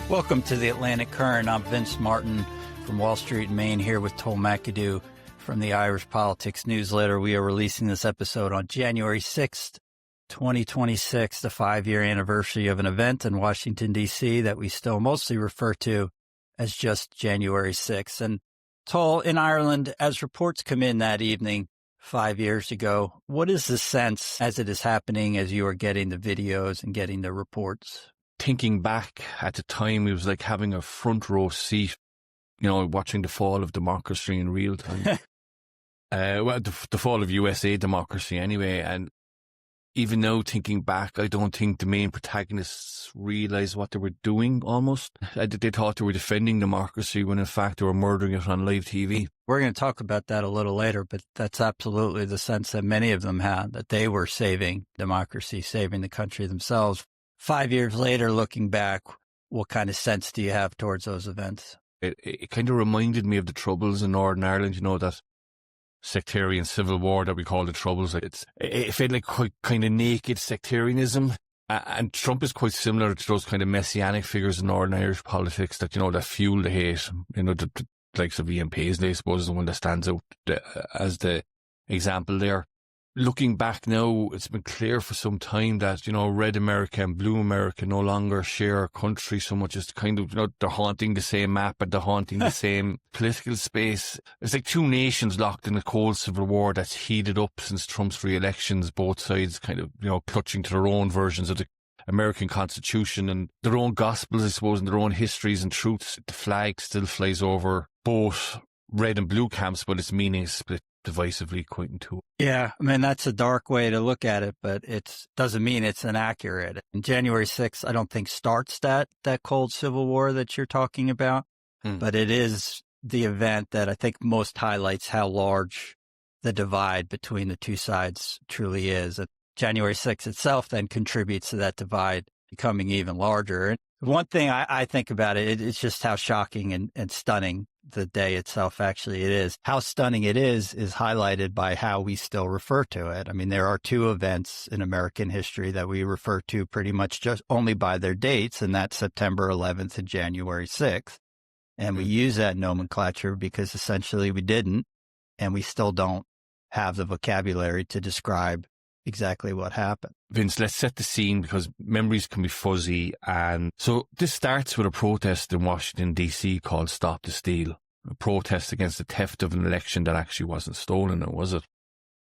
Welcome to the Atlantic Current. I'm Vince Martin from Wall Street, Maine, here with Tull McAdoo from the Irish Politics Newsletter. We are releasing this episode on January 6th, 2026, the 5-year anniversary of an event in Washington, D.C. that we still mostly refer to as just January 6th. And Tull, in Ireland, as reports come in that evening 5 years ago, what is the sense as it is happening, as you are getting the videos and getting the reports? Thinking back at the time, it was like having a front row seat, watching the fall of democracy in real time. The fall of USA democracy anyway. And even now, thinking back, I don't think the main protagonists realised what they were doing almost. They thought they were defending democracy when in fact they were murdering it on live TV. We're going to talk about that a little later, but that's absolutely the sense that many of them had, that they were saving democracy, saving the country themselves. 5 years later, looking back, what kind of sense do you have towards those events? It kind of reminded me of the Troubles in Northern Ireland, that sectarian civil war that we call the Troubles. It felt like quite kind of naked sectarianism. And Trump is quite similar to those kind of messianic figures in Northern Irish politics that, that fuel the hate. The likes of Ian Paisley, I suppose, is the one that stands out as the example there. Looking back now, it's been clear for some time that, red America and blue America no longer share a country so much as kind of, they're haunting the same map and they're haunting the same political space. It's like two nations locked in a cold civil war that's heated up since Trump's re-elections, both sides kind of, clutching to their own versions of the American Constitution and their own gospels, I suppose, and their own histories and truths. The flag still flies over both red and blue camps, but its meaning is split divisively quite in two. Yeah, I mean, that's a dark way to look at it, but it doesn't mean it's inaccurate. And January 6th, I don't think starts that cold civil war that you're talking about, but it is the event that I think most highlights how large the divide between the two sides truly is. And January 6th itself then contributes to that divide becoming even larger. And one thing I think about it's just how shocking and stunning the day itself actually it is. How stunning it is highlighted by how we still refer to it. I mean, there are two events in American history that we refer to pretty much just only by their dates, and that's September 11th and January 6th. And we use that nomenclature because essentially we didn't, and we still don't have the vocabulary to describe exactly what happened. Vince, let's set the scene because memories can be fuzzy. And so this starts with a protest in Washington, D.C. called Stop the Steal, a protest against the theft of an election that actually wasn't stolen, or was it?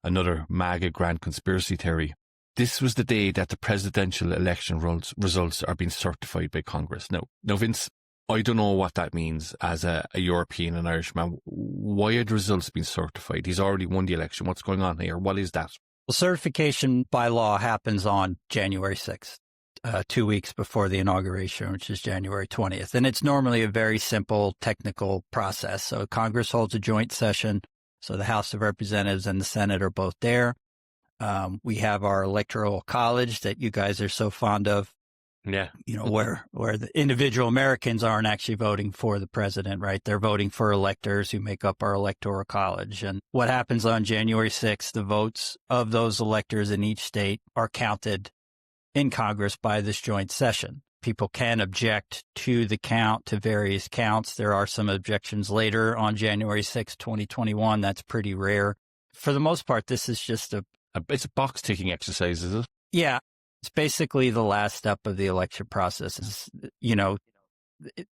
Another MAGA grand conspiracy theory. This was the day that the presidential election results are being certified by Congress. Now, Vince, I don't know what that means as a European and Irishman. Why are the results being certified? He's already won the election. What's going on here? What is that? Well, certification by law happens on January 6th, 2 weeks before the inauguration, which is January 20th. And it's normally a very simple technical process. So Congress holds a joint session. So the House of Representatives and the Senate are both there. We have our electoral college that you guys are so fond of. Yeah. Where the individual Americans aren't actually voting for the president, right? They're voting for electors who make up our electoral college. And what happens on January 6th, the votes of those electors in each state are counted in Congress by this joint session. People can object to the count, to various counts. There are some objections later on January 6th, 2021. That's pretty rare. For the most part, this is just it's a box ticking exercise, is it? Yeah. It's basically the last step of the election process.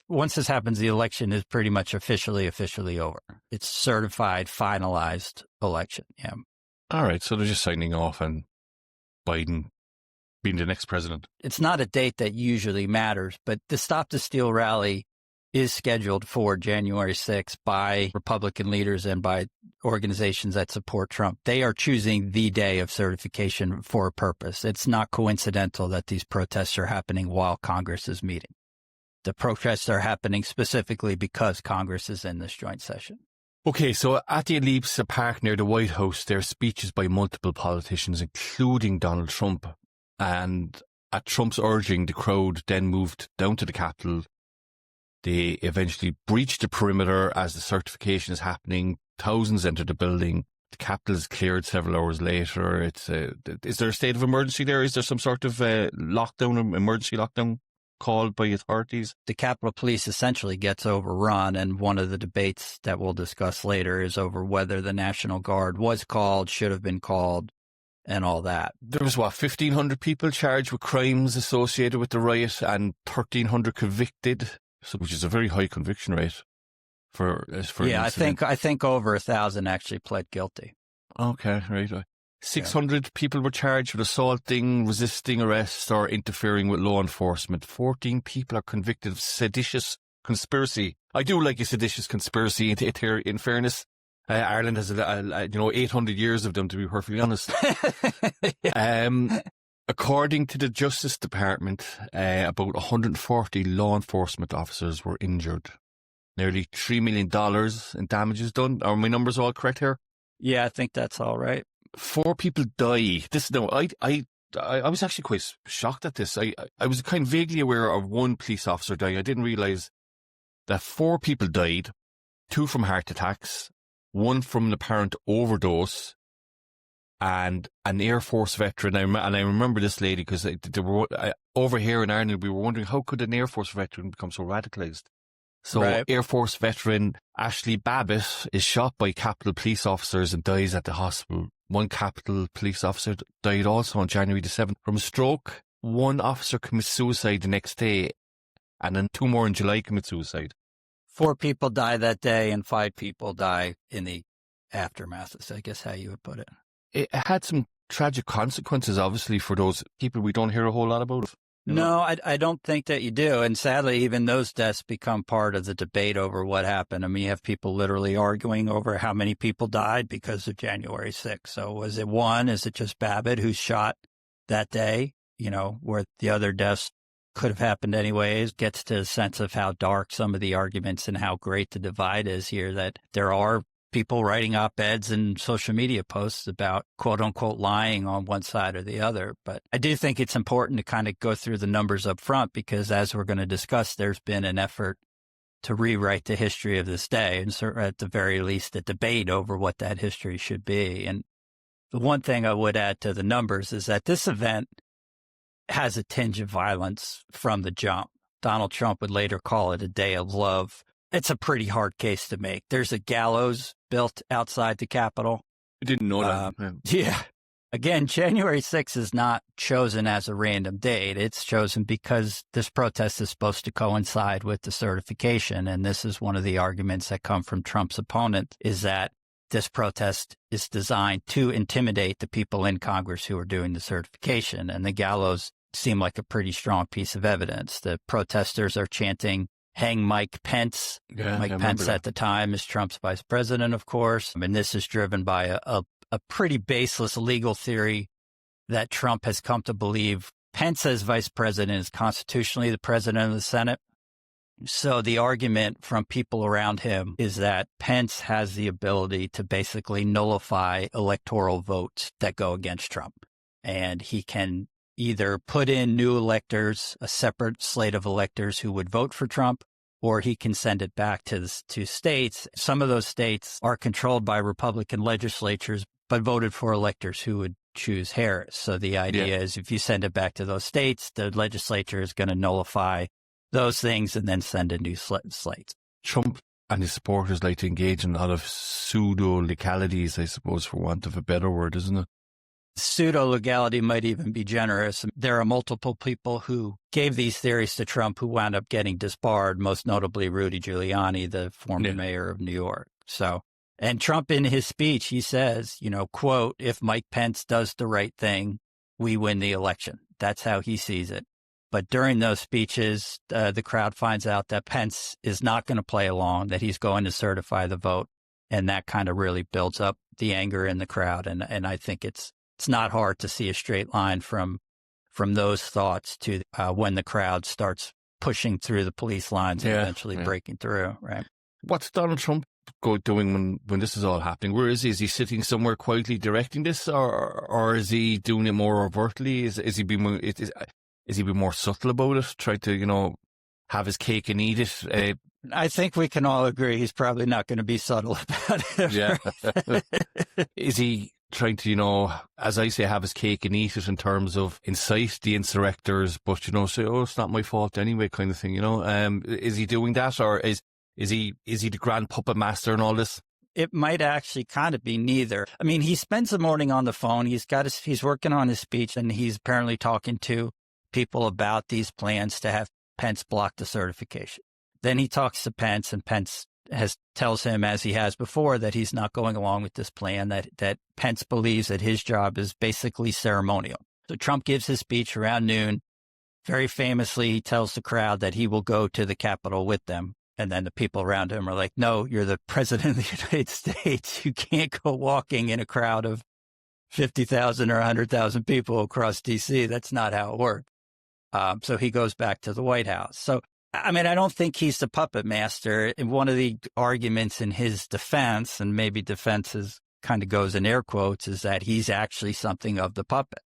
Once this happens, the election is pretty much officially over. It's certified, finalized election. Yeah. All right. So they're just signing off on Biden being the next president. It's not a date that usually matters, but the Stop the Steal rally is scheduled for January 6th by Republican leaders and by organizations that support Trump. They are choosing the day of certification for a purpose. It's not coincidental that these protests are happening while Congress is meeting. The protests are happening specifically because Congress is in this joint session. Okay, so at the Ellipse Park near the White House, there are speeches by multiple politicians, including Donald Trump. And at Trump's urging, the crowd then moved down to the Capitol. They eventually breached the perimeter as the certification is happening. Thousands enter the building. The Capitol is cleared several hours later. Is there a state of emergency there? Is there some sort of emergency lockdown called by authorities. The Capitol Police essentially gets overrun, and one of the debates that we'll discuss later is over whether the National Guard was called, should have been called, and all that. There was, 1,500 people charged with crimes associated with the riot and 1,300 convicted, which is a very high conviction rate for yeah, I think over 1,000 actually pled guilty. Okay, right. 600 people were charged with assaulting, resisting arrest, or interfering with law enforcement. 14 people are convicted of seditious conspiracy. I do like a seditious conspiracy, in fairness. Ireland has, 800 years of them, to be perfectly honest. According to the Justice Department, about 140 law enforcement officers were injured. Nearly $3 million in damages done. Are my numbers all correct here? Yeah, I think that's all right. 4 people died. I was actually quite shocked at this. I was kind of vaguely aware of one police officer dying. I didn't realise that 4 people died, 2 from heart attacks, 1 from an apparent overdose, and an Air Force veteran. I remember this lady because over here in Ireland, we were wondering how could an Air Force veteran become so radicalised. So right. Air Force veteran Ashley Babbitt is shot by Capitol police officers and dies at the hospital. 1 Capitol police officer died also on January the 7th from a stroke. 1 officer commits suicide the next day, and then 2 more in July commit suicide. 4 people die that day, and 5 people die in the aftermath, is I guess how you would put it. It had some tragic consequences, obviously, for those people we don't hear a whole lot about. No, I don't think that you do. And sadly, even those deaths become part of the debate over what happened. I mean, you have people literally arguing over how many people died because of January 6th. So was it 1? Is it just Babbitt who's shot that day? Where the other deaths could have happened anyways. Gets to a sense of how dark some of the arguments and how great the divide is here, that there are people writing op-eds and social media posts about quote unquote lying on one side or the other. But I do think it's important to kind of go through the numbers up front, because as we're going to discuss, there's been an effort to rewrite the history of this day, and at the very least a debate over what that history should be. And the one thing I would add to the numbers is that this event has a tinge of violence from the jump. Donald Trump would later call it a day of love. It's a pretty hard case to make. There's a gallows built outside the Capitol. I didn't know that. Yeah. Again, January 6th is not chosen as a random date. It's chosen because this protest is supposed to coincide with the certification. And this is one of the arguments that come from Trump's opponent, is that this protest is designed to intimidate the people in Congress who are doing the certification. And the gallows seem like a pretty strong piece of evidence. The protesters are chanting, "Hang Mike Pence." Yeah, Mike Pence at the time is Trump's vice president, of course. And this is driven by a pretty baseless legal theory that Trump has come to believe Pence as vice president is constitutionally the president of the Senate. So the argument from people around him is that Pence has the ability to basically nullify electoral votes that go against Trump. And he can either put in new electors, a separate slate of electors who would vote for Trump, or he can send it back to states. Some of those states are controlled by Republican legislatures, but voted for electors who would choose Harris. So the idea is if you send it back to those states, the legislature is going to nullify those things and then send a new slate. Trump and his supporters like to engage in a lot of pseudo-legalities, I suppose, for want of a better word, isn't it? Pseudo-legality might even be generous. There are multiple people who gave these theories to Trump who wound up getting disbarred, most notably Rudy Giuliani, the former mayor of New York. And Trump, in his speech, he says, quote, "If Mike Pence does the right thing, we win the election." That's how he sees it. But during those speeches, the crowd finds out that Pence is not going to play along, that he's going to certify the vote. And that kind of really builds up the anger in the crowd. And I think it's not hard to see a straight line from those thoughts to when the crowd starts pushing through the police lines and eventually breaking through, right? What's Donald Trump doing when this is all happening? Where is he? Is he sitting somewhere quietly directing this, or is he doing it more overtly? Is he being more subtle about it, try to, have his cake and eat it? I think we can all agree he's probably not going to be subtle about it. Yeah. Is he trying to, you know, as I say, have his cake and eat it in terms of incite the insurrectors, but, you know, say, oh, it's not my fault anyway, kind of thing, you know. Is he doing that, or is he the grand puppet master in all this? It might actually kind of be neither. I mean, he spends the morning on the phone. He's working on his speech, and he's apparently talking to people about these plans to have Pence block the certification. Then he talks to Pence, and Pence tells him, as he has before, that he's not going along with this plan, that Pence believes that his job is basically ceremonial. So Trump gives his speech around noon. Very famously, he tells the crowd that he will go to the Capitol with them. And then the people around him are like, no, you're the president of the United States. You can't go walking in a crowd of 50,000 or 100,000 people across D.C. That's not how it works. So he goes back to the White House. So, I mean, I don't think he's the puppet master. And one of the arguments in his defense, and maybe defense kind of goes in air quotes, is that he's actually something of the puppet,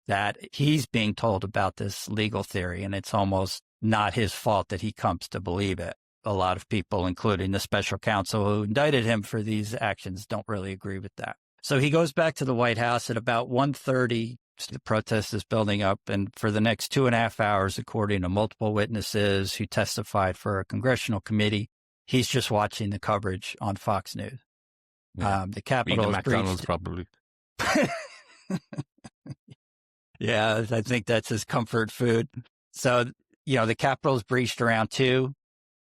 that he's being told about this legal theory, and it's almost not his fault that he comes to believe it. A lot of people, including the special counsel who indicted him for these actions, don't really agree with that. So he goes back to the White House at about 1:30. The protest is building up, and for the next 2.5 hours, according to multiple witnesses who testified for a congressional committee, he's just watching the coverage on Fox News. Yeah. The Capitol is McDonald's breached. probably. Yeah, I think that's his comfort food. So, you know, the Capitol is breached around 2.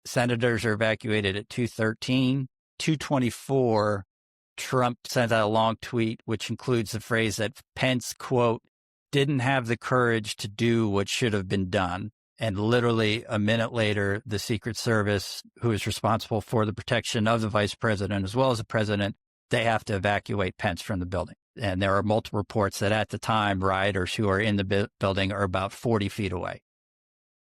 Senators are evacuated at 2:13. 2:24, Trump sent out a long tweet, which includes the phrase that Pence, quote, didn't have the courage to do what should have been done. And literally a minute later, the Secret Service, who is responsible for the protection of the vice president as well as the president, they have to evacuate Pence from the building. And there are multiple reports that at the time, rioters who are in the building are about 40 feet away.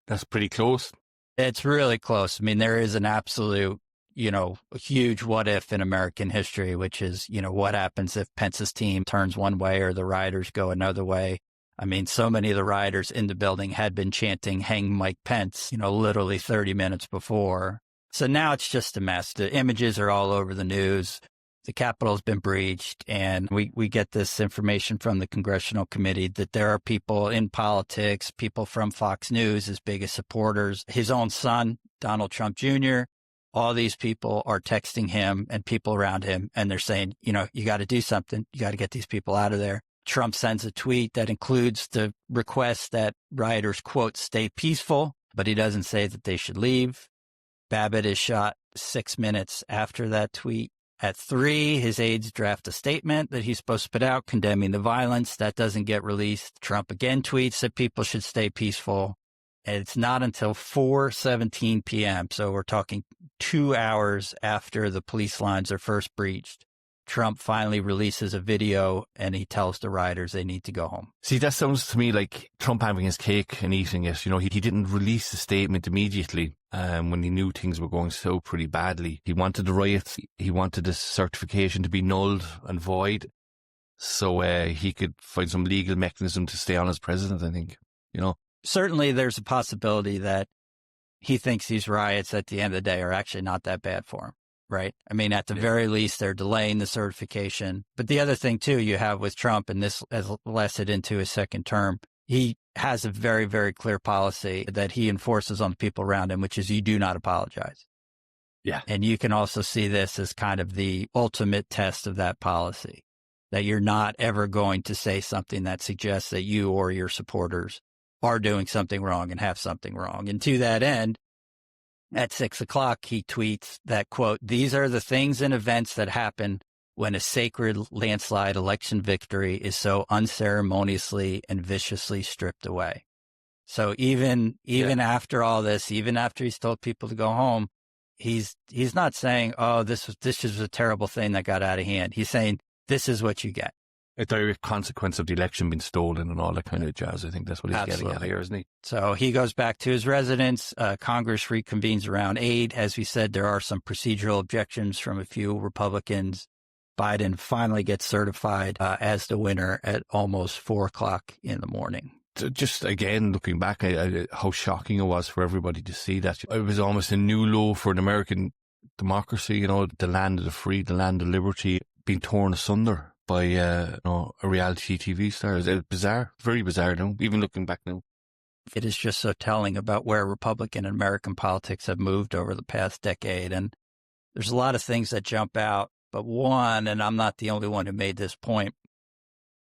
That's pretty close. It's really close. I mean, there is an absolute, you know, huge what if in American history, which is, you know, what happens if Pence's team turns one way or the rioters go another way. I mean, so many of the rioters in the building had been chanting, hang Mike Pence, you know, literally 30 minutes before. So now it's just a mess. The images are all over the news. The Capitol's been breached, and we get this information from the congressional committee that there are people in politics, people from Fox News, his biggest supporters, his own son, Donald Trump Jr., all these people are texting him and people around him, and they're saying, you know, you got to do something. You got to get these people out of there. Trump sends a tweet that includes the request that rioters, quote, stay peaceful, but he doesn't say that they should leave. Babbitt is shot 6 minutes after that tweet. At 3, his aides draft a statement that he's supposed to put out condemning the violence. That doesn't get released. Trump again tweets that people should stay peaceful. And it's not until 4:17 p.m., so we're talking 2 hours after the police lines are first breached, Trump finally releases a video and he tells the rioters they need to go home. See, that sounds to me like Trump having his cake and eating it. You know, he didn't release the statement immediately when he knew things were going so pretty badly. He wanted the riots. He wanted the certification to be nulled and void so he could find some legal mechanism to stay on as president, I think, you know. Certainly there's a possibility that he thinks these riots at the end of the day are actually not that bad for him. Right. I mean, at the very least, they're delaying the certification. But the other thing, too, you have with Trump, and this has lasted into his second term, he has a very, very clear policy that he enforces on the people around him, which is you do not apologize. Yeah. And you can also see this as kind of the ultimate test of that policy, that you're not ever going to say something that suggests that you or your supporters are doing something wrong and have something wrong. And to that end, at 6 o'clock, he tweets that, quote, these are the things and events that happen when a sacred landslide election victory is so unceremoniously and viciously stripped away. So even after all this, even after he's told people to go home, he's not saying, oh, this is a terrible thing that got out of hand. He's saying, this is what you get. A direct consequence of the election being stolen and all that kind of jazz. I think that's what he's getting at here, isn't he? So he goes back to his residence. Congress reconvenes around 8. As we said, there are some procedural objections from a few Republicans. Biden finally gets certified as the winner at almost 4 o'clock in the morning. Just again, looking back, how shocking it was for everybody to see that. It was almost a new low for an American democracy, you know, the land of the free, the land of liberty being torn asunder. by a reality TV star. It's bizarre, very bizarre now, even looking back now. It is just so telling about where Republican and American politics have moved over the past decade. And there's a lot of things that jump out, but one, and I'm not the only one who made this point,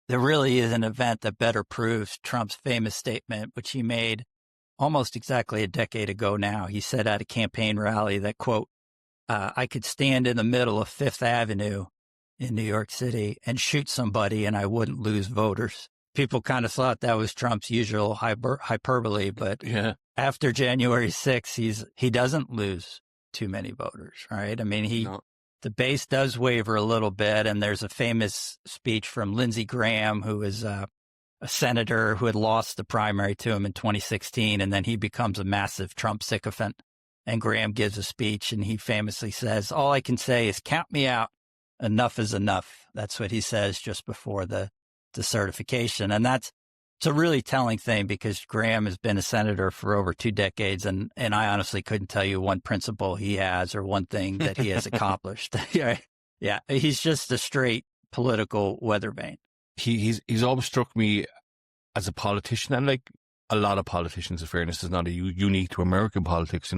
there really is an event that better proves Trump's famous statement, which he made almost exactly a decade ago now. He said at a campaign rally that, quote, I could stand in the middle of Fifth Avenue in New York City and shoot somebody and I wouldn't lose voters. People kind of thought that was Trump's usual hyperbole, but after January 6th, he doesn't lose too many voters, right? I mean, the base does waver a little bit, and there's a famous speech from Lindsey Graham, who is a senator who had lost the primary to him in 2016, and then he becomes a massive Trump sycophant. And Graham gives a speech, and he famously says, all I can say is count me out. Enough is enough. That's what he says just before the certification. And it's a really telling thing because Graham has been a senator for over 2 decades. And I honestly couldn't tell you one principle he has or one thing that he has accomplished. Yeah. He's just a straight political weather vane. He's always struck me as a politician, and like a lot of politicians, in fairness, is not unique to American politics,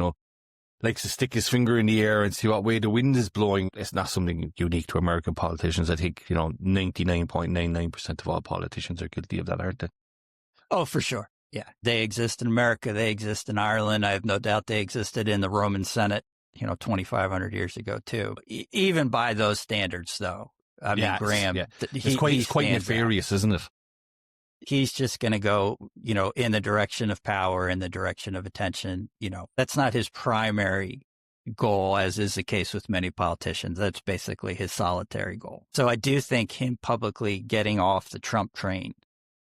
likes to stick his finger in the air and see what way the wind is blowing. It's not something unique to American politicians. I think, 99.99% of all politicians are guilty of that, aren't they? Oh, for sure. Yeah. They exist in America. They exist in Ireland. I have no doubt they existed in the Roman Senate, 2,500 years ago too. Even by those standards, though. I mean, Graham, it's quite nefarious, isn't it? He's just going to go, in the direction of power, in the direction of attention. That's not his primary goal, as is the case with many politicians. That's basically his solitary goal. So I do think him publicly getting off the Trump train,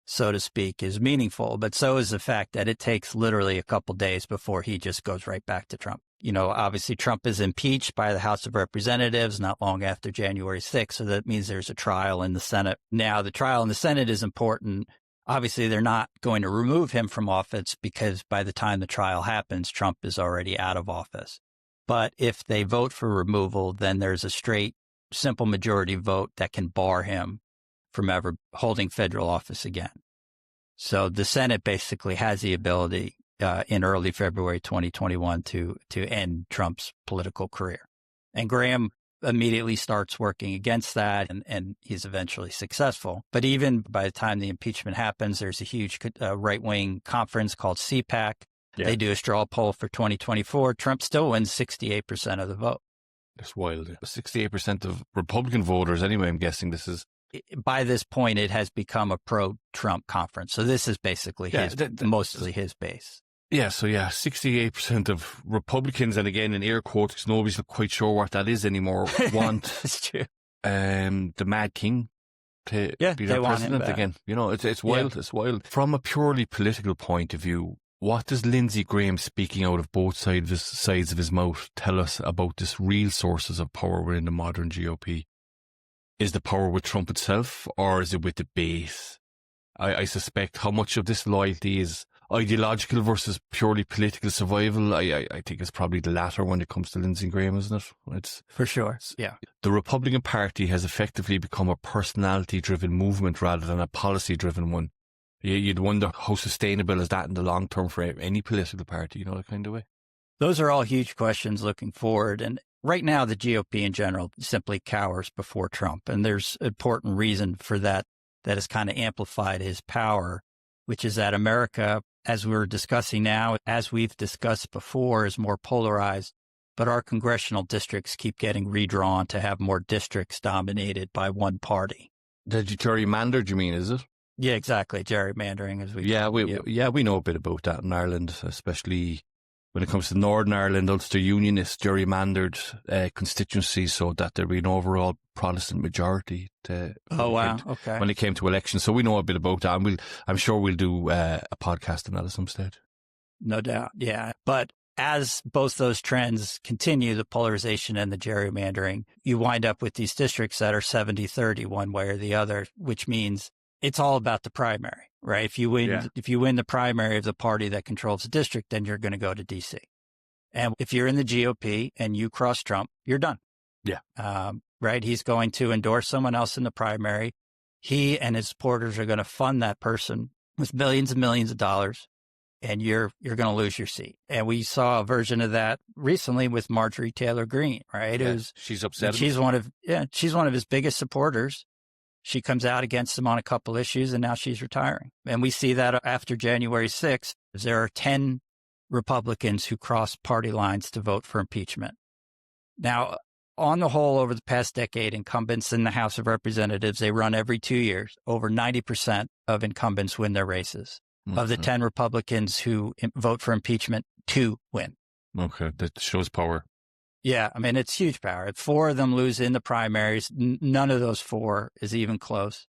so to speak, is meaningful. But so is the fact that it takes literally a couple days before he just goes right back to Trump. Obviously Trump is impeached by the House of Representatives not long after January 6th. So that means there's a trial in the Senate. Now, the trial in the Senate is important. Obviously, they're not going to remove him from office because by the time the trial happens, Trump is already out of office. But if they vote for removal, then there's a straight, simple majority vote that can bar him from ever holding federal office again. So the Senate basically has the ability in early February 2021 to end Trump's political career. And Graham immediately starts working against that, and he's eventually successful. But even by the time the impeachment happens, there's a huge right-wing conference called CPAC. Yeah. They do a straw poll for 2024. Trump still wins 68% of the vote. That's wild. 68% of Republican voters, anyway, I'm guessing this is... By this point, it has become a pro-Trump conference. So this is basically mostly his base. Yeah, 68% of Republicans, and again, in air quotes, because nobody's quite sure what that is anymore, want That's true. The Mad King to be their president again. It's wild. Yeah. It's wild. From a purely political point of view, what does Lindsey Graham speaking out of both sides of his mouth tell us about this real sources of power within the modern GOP? Is the power with Trump itself, or is it with the base? I suspect how much of this loyalty is ideological versus purely political survival. I think it's probably the latter when it comes to Lindsey Graham, isn't it? It's for sure. Yeah. The Republican Party has effectively become a personality-driven movement rather than a policy-driven one. You'd wonder how sustainable is that in the long term for any political party, that kind of way. Those are all huge questions looking forward. And right now, the GOP in general simply cowers before Trump. And there's important reason for that has kind of amplified his power, which is that America, as we're discussing now, as we've discussed before, is more polarized, but our congressional districts keep getting redrawn to have more districts dominated by one party. The gerrymandered, you mean, is it? Yeah, exactly. Gerrymandering, as we we know a bit about that in Ireland, especially when it comes to Northern Ireland. Ulster Unionists gerrymandered constituencies so that there'd be an overall Protestant majority. When it came to elections, so we know a bit about that, and I'm sure we'll do a podcast on that at some stage. No doubt, yeah. But as both those trends continue, the polarization and the gerrymandering, you wind up with these districts that are 70-30 one way or the other, which means it's all about the primary, right? If you win the primary of the party that controls the district, then you're going to go to DC. And if you're in the GOP and you cross Trump, you're done. Yeah. right? He's going to endorse someone else in the primary. He and his supporters are going to fund that person with millions and millions of dollars, and you're going to lose your seat. And we saw a version of that recently with Marjorie Taylor Greene, right? Yeah, she's upset. She's one of his biggest supporters. She comes out against him on a couple issues, and now she's retiring. And we see that after January 6th, there are 10 Republicans who crossed party lines to vote for impeachment. Now, on the whole, over the past decade, incumbents in the House of Representatives, they run every 2 years. Over 90% of incumbents win their races. Mm-hmm. Of the 10 Republicans who vote for impeachment, 2 win. Okay, that shows power. Yeah, I mean, it's huge power. If 4 of them lose in the primaries, none of those 4 is even close.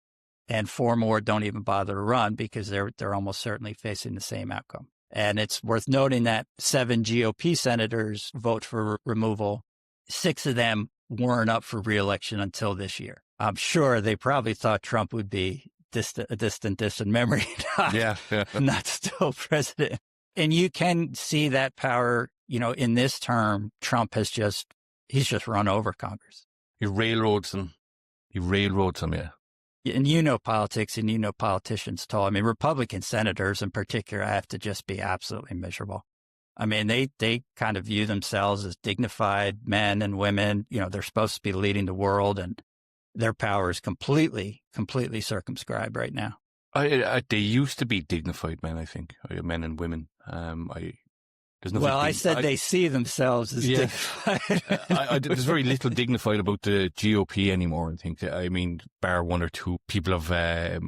And 4 more don't even bother to run because they're almost certainly facing the same outcome. And it's worth noting that 7 GOP senators vote for removal. 6 of them weren't up for re-election until this year. I'm sure they probably thought Trump would be a distant memory, not still president. And you can see that power, in this term, Trump he's just run over Congress. He railroads them. Yeah. And politics and politicians, Tull. I mean, Republican senators in particular have to just be absolutely miserable. I mean, they kind of view themselves as dignified men and women. They're supposed to be leading the world, and their power is completely circumscribed right now. They used to be dignified men, I think, men and women. I said they see themselves as dignified. There's very little dignified about the GOP anymore, I think. I mean, bar 1 or 2 people of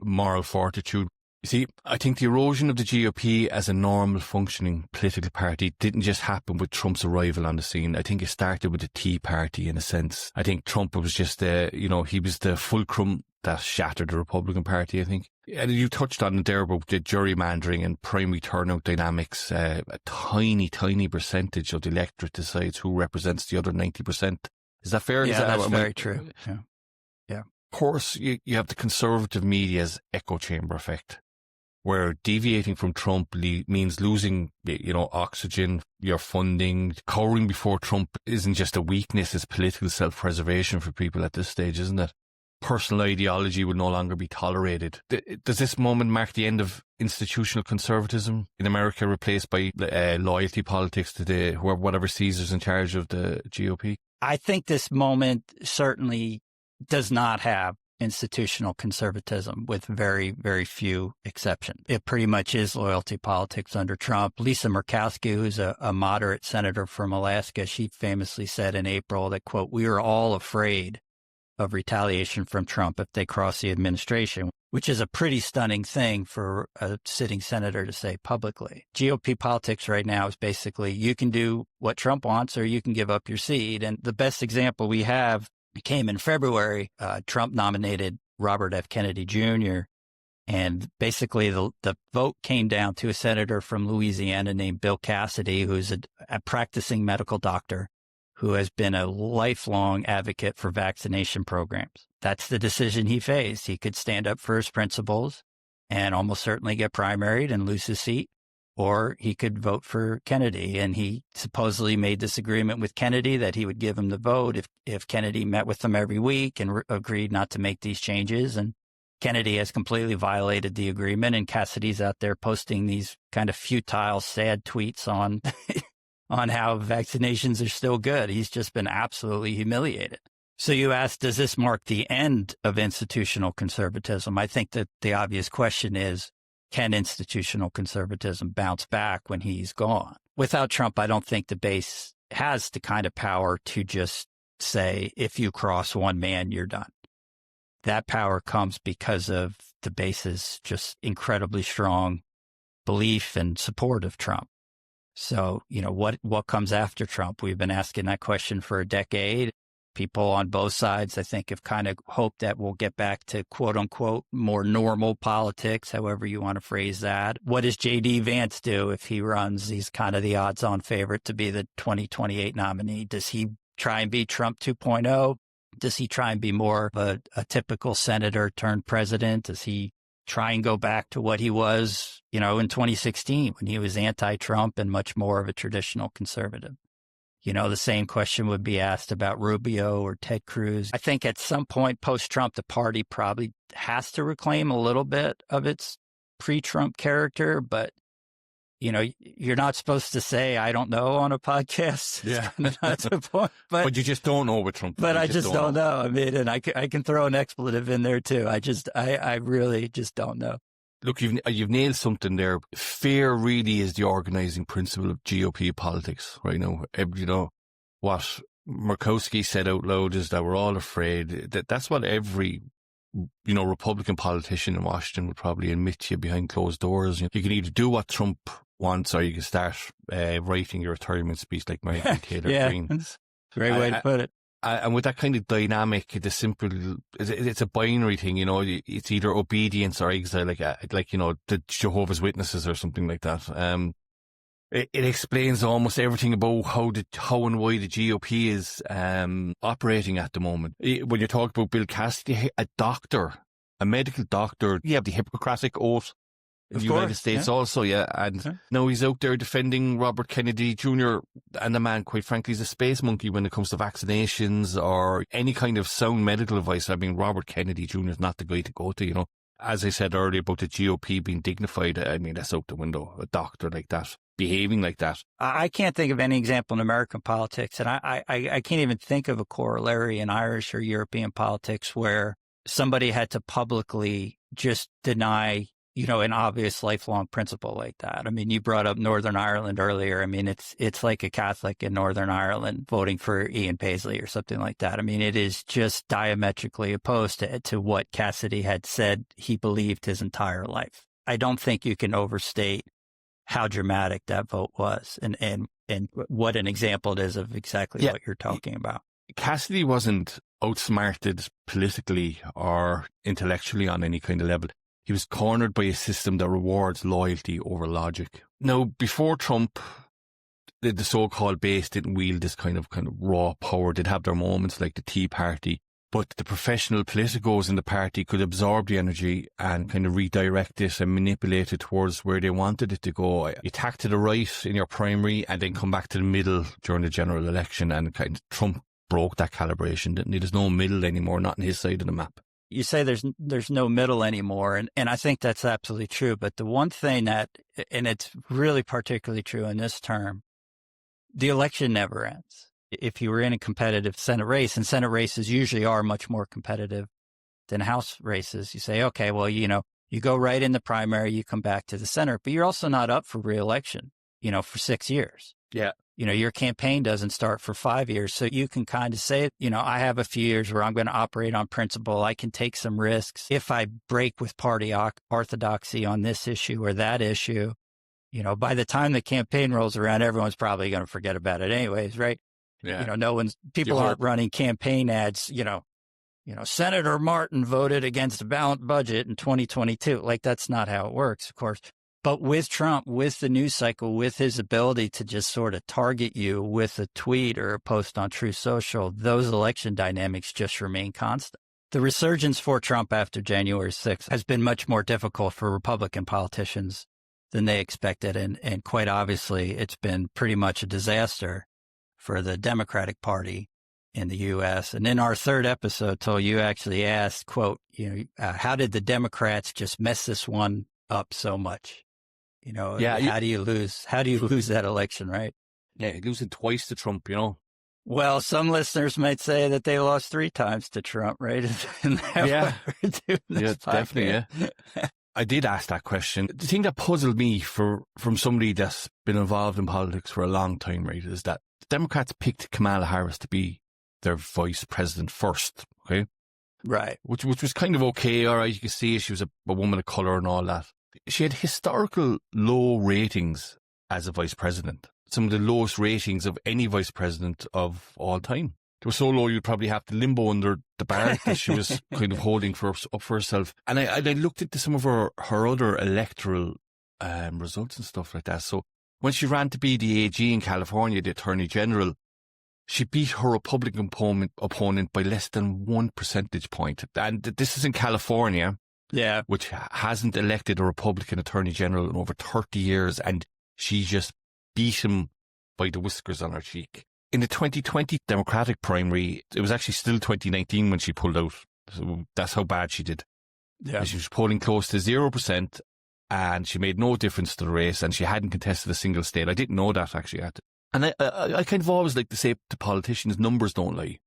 moral fortitude. You see, I think the erosion of the GOP as a normal functioning political party didn't just happen with Trump's arrival on the scene. I think it started with the Tea Party in a sense. I think Trump was just he was the fulcrum that shattered the Republican Party, I think. And you touched on it there about the gerrymandering and primary turnout dynamics. A tiny percentage of the electorate decides who represents the other 90%. Is that fair? Yeah, that's very true. Yeah. Of course, you have the conservative media's echo chamber effect, where deviating from Trump means losing, oxygen, your funding. Cowering before Trump isn't just a weakness, it's political self-preservation for people at this stage, isn't it? Personal ideology will no longer be tolerated. Does this moment mark the end of institutional conservatism in America, replaced by loyalty politics to whatever Caesar's in charge of the GOP? I think this moment certainly does not have institutional conservatism, with very, very few exceptions. It pretty much is loyalty politics under Trump. Lisa Murkowski, who's a moderate senator from Alaska, she famously said in April that, quote, "We are all afraid of retaliation from Trump if they cross the administration," which is a pretty stunning thing for a sitting senator to say publicly. GOP politics right now is basically you can do what Trump wants or you can give up your seat. And the best example we have came in February. Trump nominated Robert F. Kennedy Jr., and basically the vote came down to a senator from Louisiana named Bill Cassidy, who's a practicing medical doctor who has been a lifelong advocate for vaccination programs. That's the decision he faced. He could stand up for his principles and almost certainly get primaried and lose his seat, or he could vote for Kennedy. And he supposedly made this agreement with Kennedy that he would give him the vote if Kennedy met with him every week and agreed not to make these changes. And Kennedy has completely violated the agreement, and Cassidy's out there posting these kind of futile, sad tweets on on how vaccinations are still good. He's just been absolutely humiliated. So you ask, does this mark the end of institutional conservatism? I think that the obvious question is, can institutional conservatism bounce back when he's gone? Without Trump, I don't think the base has the kind of power to just say, if you cross one man, you're done. That power comes because of the base's just incredibly strong belief and support of Trump. So, what comes after Trump? We've been asking that question for a decade. People on both sides, I think, have kind of hoped that we'll get back to quote unquote more normal politics, however you want to phrase that. What does J.D. Vance do if he runs? He's kind of the odds on favorite to be the 2028 nominee. Does he try and be Trump 2.0? Does he try and be more of a typical senator turned president? Does he try and go back to what he was, in 2016 when he was anti-Trump and much more of a traditional conservative? The same question would be asked about Rubio or Ted Cruz. I think at some point post-Trump, the party probably has to reclaim a little bit of its pre-Trump character, but you're not supposed to say, I don't know on a podcast. Yeah. That's the point. But you just don't know with Trump. But I just don't know. I mean, and I can throw an expletive in there too. I really just don't know. Look, you've nailed something there. Fear really is the organizing principle of GOP politics right now. What Murkowski said out loud is that we're all afraid. That's what every, Republican politician in Washington would probably admit to you behind closed doors. You can either do what Trump wants or you can start writing your retirement speech like Mary Taylor Greene. That's a great way to put it. And with that kind of dynamic, it's a binary thing, it's either obedience or exile, like the Jehovah's Witnesses or something like that. It explains almost everything about how and why the GOP is operating at the moment. When you talk about Bill Cassidy, a medical doctor, you have the Hippocratic Oath in the United States also, and now he's out there defending Robert Kennedy Jr. and the man, quite frankly, is a space monkey when it comes to vaccinations or any kind of sound medical advice. I mean, Robert Kennedy Jr. is not the guy to go to, As I said earlier about the GOP being dignified, I mean, that's out the window. A doctor like that, behaving like that. I can't think of any example in American politics, and I can't even think of a corollary in Irish or European politics where somebody had to publicly just deny an obvious lifelong principle like that. I mean, you brought up Northern Ireland earlier. I mean, it's like a Catholic in Northern Ireland voting for Ian Paisley or something like that. I mean, it is just diametrically opposed to what Cassidy had said he believed his entire life. I don't think you can overstate how dramatic that vote was and what an example it is of exactly what you're talking about. Cassidy wasn't outsmarted politically or intellectually on any kind of level. He was cornered by a system that rewards loyalty over logic. Now, before Trump, the so-called base didn't wield this kind of raw power. They'd have their moments like the Tea Party, but the professional politicos in the party could absorb the energy and kind of redirect it and manipulate it towards where they wanted it to go. You tack to the right in your primary and then come back to the middle during the general election, and Trump broke that calibration, didn't he? There's no middle anymore, not on his side of the map. You say there's no middle anymore, and I think that's absolutely true. But the one thing and it's really particularly true in this term, the election never ends. If you were in a competitive Senate race, and Senate races usually are much more competitive than House races, you say, okay, well, you go right in the primary, you come back to the Senate, but you're also not up for re-election, for 6 years. Yeah. Your campaign doesn't start for 5 years. So you can kind of say, I have a few years where I'm going to operate on principle. I can take some risks. If I break with party orthodoxy on this issue or that issue, by the time the campaign rolls around, everyone's probably going to forget about it anyways, right? Yeah. People aren't running campaign ads, Senator Martin voted against a balanced budget in 2022. Like, that's not how it works, of course. But with Trump, with the news cycle, with his ability to just sort of target you with a tweet or a post on Truth Social, those election dynamics just remain constant. The resurgence for Trump after January 6th has been much more difficult for Republican politicians than they expected. And quite obviously, it's been pretty much a disaster for the Democratic Party in the U.S. And in our third episode, Tull, you actually asked, quote, how did the Democrats just mess this one up so much? How do you lose that election, right? Yeah, losing twice to Trump, Well, some listeners might say that they lost 3 times to Trump, right? Yeah, definitely, yeah. I did ask that question. The thing that puzzled me from somebody that's been involved in politics for a long time, right, is that the Democrats picked Kamala Harris to be their vice president first, okay? Right. Which was kind of okay, all right, you could see she was a woman of colour and all that. She had historical low ratings as a vice president. Some of the lowest ratings of any vice president of all time. They were so low you'd probably have to limbo under the bar that she was kind of holding up for herself. And I looked into some of her other electoral results and stuff like that. So when she ran to be the AG in California, the Attorney General, she beat her Republican opponent by less than 1 percentage point. And this is in California. Yeah. Which hasn't elected a Republican Attorney General in over 30 years, and she just beat him by the whiskers on her cheek. In the 2020 Democratic primary, it was actually still 2019 when she pulled out. So that's how bad she did. Yeah. She was polling close to 0%, and she made no difference to the race, and she hadn't contested a single state. I didn't know that, actually. And I kind of always like to say to politicians, numbers don't lie.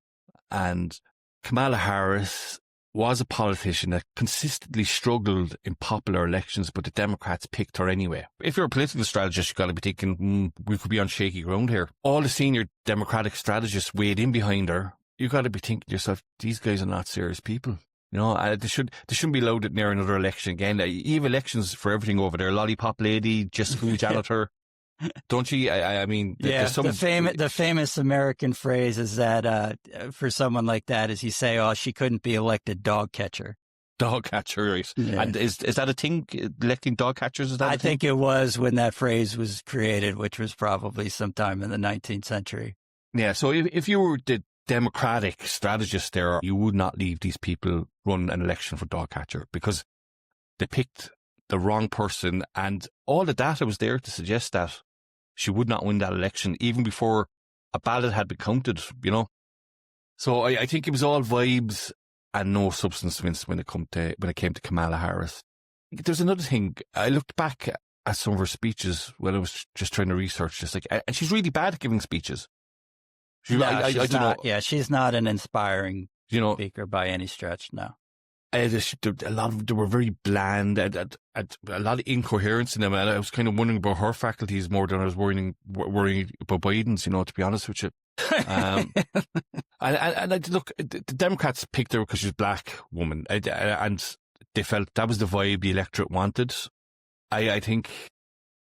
And Kamala Harris was a politician that consistently struggled in popular elections, but the Democrats picked her anyway. If you're a political strategist, you've got to be thinking, we could be on shaky ground here. All the senior Democratic strategists weighed in behind her. You've got to be thinking to yourself, these guys are not serious people. You know, they shouldn't be allowed near another election again. You have elections for everything over there. Lollipop lady, just food janitor. Don't you? I mean, yeah. The famous American phrase is that for someone like that, is you say, "Oh, she couldn't be elected dog catcher." Dog catcher, right? Yeah. And is that a thing? Electing dog catchers? Is that? I think it was when that phrase was created, which was probably sometime in the 19th century. Yeah. So if you were the Democratic strategist there, you would not leave these people run an election for dog catcher because they picked the wrong person, and all the data was there to suggest that she would not win that election even before a ballot had been counted, you know. So I think it was all vibes and no substance, Vince, when it came to Kamala Harris. There's another thing. I looked back at some of her speeches when I was just trying to research, and she's really bad at giving speeches. She's not an inspiring speaker by any stretch, no. A lot of them were very bland, and a lot of incoherence in them. And I was kind of wondering about her faculties more than I was worrying about Biden's, to be honest with you. And look, the Democrats picked her because she's a black woman, and they felt that was the vibe the electorate wanted. I think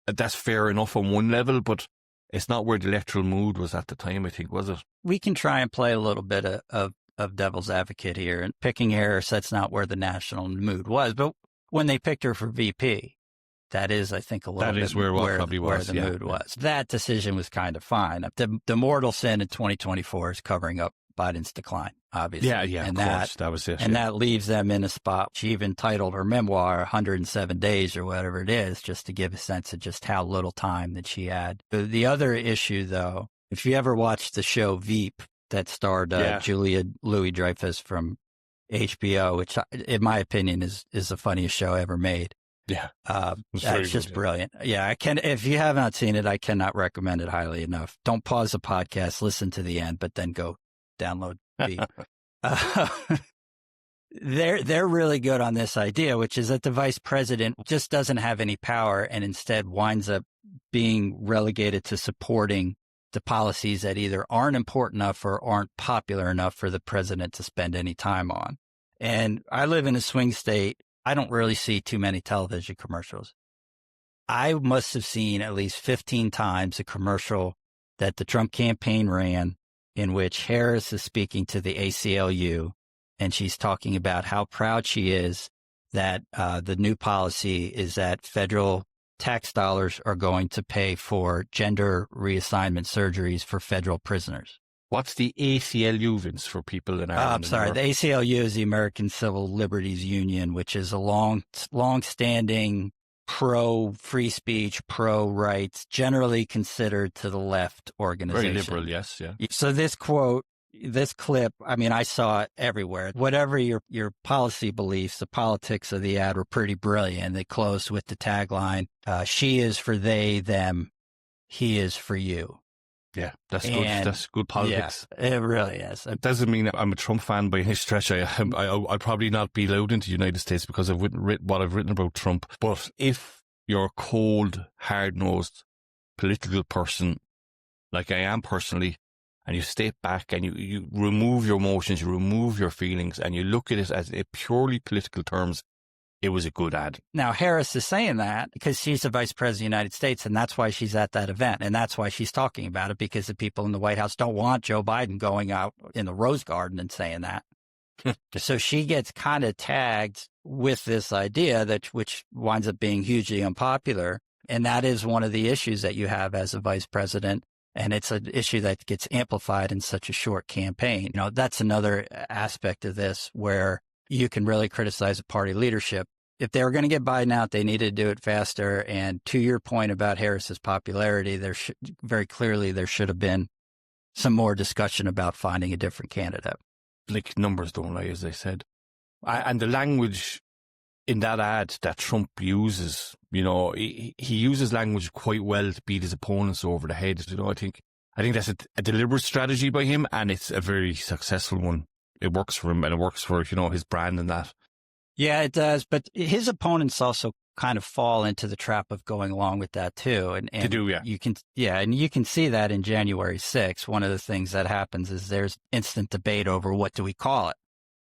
that's fair enough on one level, but it's not where the electoral mood was at the time, I think, was it? We can try and play a little bit of devil's advocate here, and picking Harris, that's not where the national mood was. But when they picked her for VP, that is, I think, a little bit where the mood was. That decision was kind of fine. The mortal sin in 2024 is covering up Biden's decline, obviously. Yeah, and of course, that was it. And that leaves them in a spot. She even titled her memoir 107 Days or whatever it is, just to give a sense of just how little time that she had. The other issue, though, if you ever watched the show Veep, that starred Julia Louis-Dreyfus from HBO, which, in my opinion, is the funniest show ever made. Yeah, it's just brilliant. Yeah, if you have not seen it, I cannot recommend it highly enough. Don't pause the podcast, listen to the end, but then go download Veep. They're really good on this idea, which is that the vice president just doesn't have any power and instead winds up being relegated to supporting the policies that either aren't important enough or aren't popular enough for the president to spend any time on. And I live in a swing state. I don't really see too many television commercials. I must have seen at least 15 times a commercial that the Trump campaign ran in which Harris is speaking to the ACLU, and she's talking about how proud she is that the new policy is that federal tax dollars are going to pay for gender reassignment surgeries for federal prisoners. What's the ACLU, Vince, for people in Ireland? I'm sorry. The ACLU is the American Civil Liberties Union, which is a long-standing pro-free speech, pro-rights, generally considered to the left organization. Very liberal, yes, yeah. So this clip, I mean, I saw it everywhere. Whatever your policy beliefs, the politics of the ad were pretty brilliant. They closed with the tagline, she is for they, them, he is for you. Yeah, that's good. That's good politics. Yeah, it really is. It doesn't mean that I'm a Trump fan by any stretch. I'll probably not be allowed into the United States because of what I've written about Trump. But if you're a cold, hard-nosed political person, like I am personally, and you step back and you remove your emotions, you remove your feelings, and you look at it as a purely political terms, it was a good ad. Now, Harris is saying that because she's the vice president of the United States, and that's why she's at that event, and that's why she's talking about it, because the people in the White House don't want Joe Biden going out in the Rose Garden and saying that. So she gets kind of tagged with this idea which winds up being hugely unpopular, and that is one of the issues that you have as a vice president. And it's an issue that gets amplified in such a short campaign. That's another aspect of this where you can really criticize a party leadership. If they were going to get Biden out, they needed to do it faster. And to your point about Harris's popularity, very clearly there should have been some more discussion about finding a different candidate. Like, numbers don't lie, as they said. And the language in that ad that Trump uses, he uses language quite well to beat his opponents over the head. I think that's a deliberate strategy by him, and it's a very successful one. It works for him, and it works for, his brand and that. Yeah, it does. But his opponents also kind of fall into the trap of going along with that too. And they do, yeah. And you can see that in January 6th. One of the things that happens is there's instant debate over what do we call it.